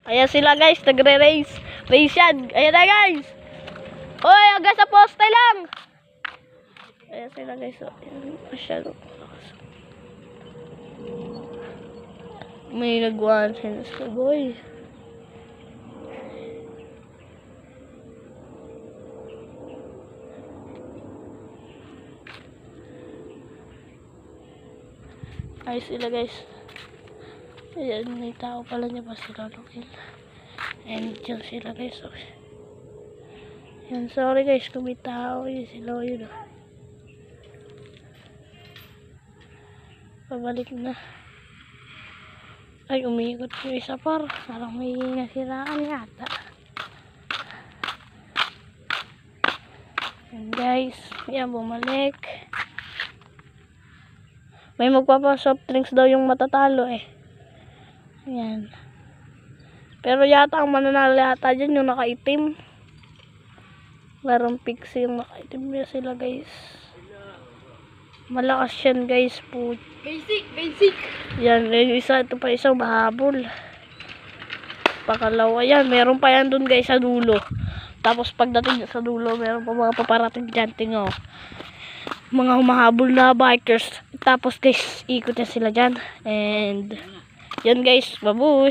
Ayan sila guys, nagre-race. Race yan. Ayan na guys. Oy, hanggang sa poste lang. Ayan sila guys. Masyado. May nag-1 sense ka boy. Ayos sila guys. Ayan, may tao pala niya pa sila lukil. And dyan sila guys. Okay. Yan, sorry guys kung may tao. Yun sila yun. Pabalik na. Ay, umiikot yung isa par. Parang may nasiraan yata. Yan guys. Yan, bumalik. May magpapa-soft drinks daw yung matatalo eh. Ayan. Pero yata ang mananalo yata dyan yung nakaitim. Larong pixie yung nakaitim niya sila guys. Malakas yan guys po. Basic. Yan, yung isa, ito pa isang mahabol. Pakalawa yan, meron pa yan dun guys sa dulo. Tapos pagdating sa dulo, meron pa mga paparating dyan, tingo. Mga humahabol na bikers. Tapos guys, ikot na sila dyan. And yan guys, babush.